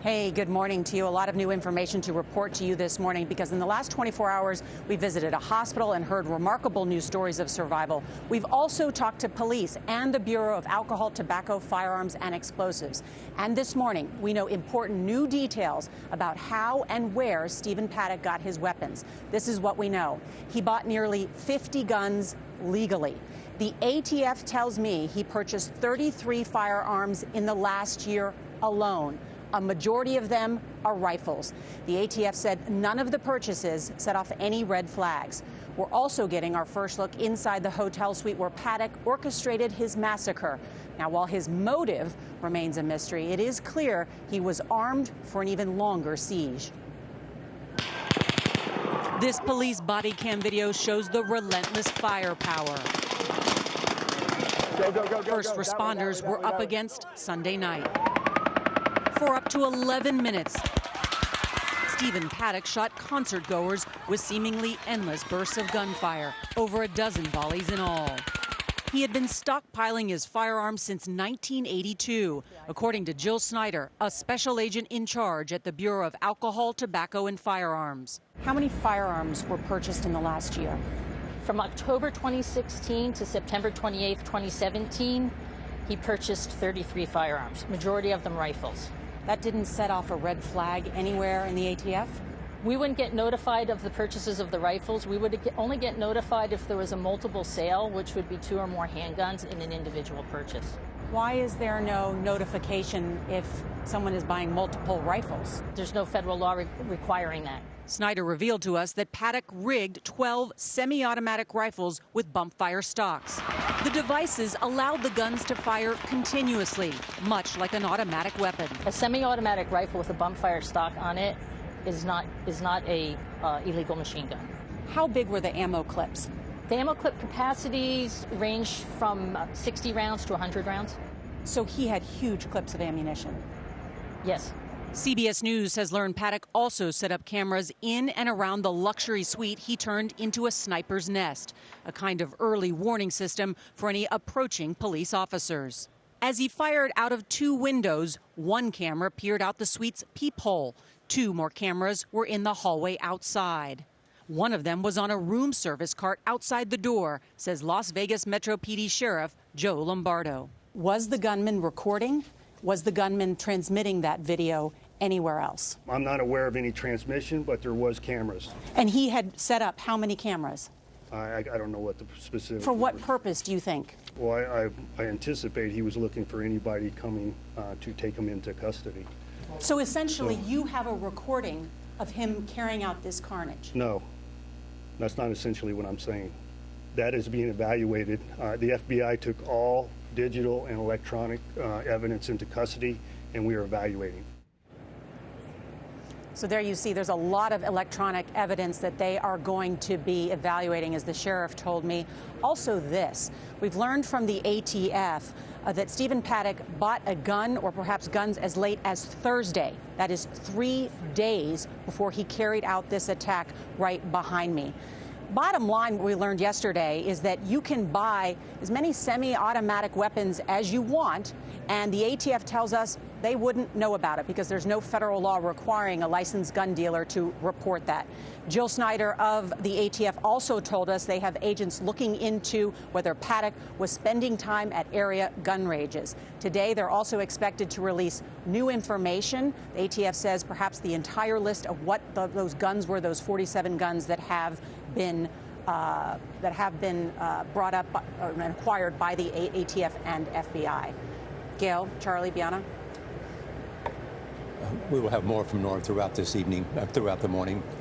Hey, good morning to you. A lot of new information to report to you this morning because in the last 24 hours, we visited a hospital and heard remarkable news stories of survival. We've also talked to police and the Bureau of Alcohol, Tobacco, Firearms, and Explosives. And this morning, we know important new details about how and where Stephen Paddock got his weapons. This is what we know. He bought nearly 50 guns legally. The ATF tells me he purchased 33 firearms in the last year alone. A majority of them are rifles. The ATF said none of the purchases set off any red flags. We're also getting our first look inside the hotel suite where Paddock orchestrated his massacre. Now, while his motive remains a mystery, it is clear he was armed for an even longer siege. This police body cam video shows the relentless firepower. First responders were up against Sunday night. For up to 11 minutes, Stephen Paddock shot concertgoers with seemingly endless bursts of gunfire, over a dozen volleys in all. He had been stockpiling his firearms since 1982, according to Jill Snyder, a special agent in charge at the Bureau of Alcohol, Tobacco, and Firearms. How many firearms were purchased in the last year? From October 2016 to September 28, 2017, he purchased 33 firearms, majority of them rifles. That didn't set off a red flag anywhere in the ATF? We wouldn't get notified of the purchases of the rifles. We would only get notified if there was a multiple sale, which would be 2 or more handguns in an individual purchase. Why is there no notification if someone is buying multiple rifles? There's no federal law requiring that. Snyder revealed to us that Paddock rigged 12 semi-automatic rifles with bump-fire stocks. The devices allowed the guns to fire continuously, much like an automatic weapon. A semi-automatic rifle with a bump-fire stock on it is not a illegal machine gun. How big were the ammo clips? The ammo clip capacities range from 60 rounds to 100 rounds. So he had huge clips of ammunition? Yes. CBS News has learned Paddock also set up cameras in and around the luxury suite he turned into a sniper's nest, a kind of early warning system for any approaching police officers. As he fired out of 2 windows, 1 camera peered out the suite's peephole. 2 more cameras were in the hallway outside. One of them was on a room service cart outside the door, says Las Vegas Metro PD Sheriff Joe Lombardo. Was the gunman recording? Was the gunman transmitting that video anywhere else? I'm not aware of any transmission, but there was cameras. And he had set up how many cameras? I don't know what the specific. For what purpose do you think? Well, I anticipate he was looking for anybody coming to take him into custody. So essentially, you have a recording of him carrying out this carnage? No, that's not essentially what I'm saying. That is being evaluated. The FBI took all digital and electronic evidence into custody, and we are evaluating. So there you see there's a lot of electronic evidence that they are going to be evaluating, as the sheriff told me. Also this, we've learned from the ATF that Stephen Paddock bought a gun, or perhaps guns, as late as Thursday. That is 3 days before he carried out this attack right behind me. Bottom line, what we learned yesterday is that you can buy as many semi-automatic weapons as you want, and the ATF tells us they wouldn't know about it because there's no federal law requiring a licensed gun dealer to report that. Jill Snyder of the ATF also told us they have agents looking into whether Paddock was spending time at area gun ranges. Today, they're also expected to release new information. The ATF says perhaps the entire list of what those guns were, those 47 guns that have been brought up and acquired by the ATF and FBI. Gayle, Charlie, Bianna. We will have more from Norah throughout this evening, throughout the morning.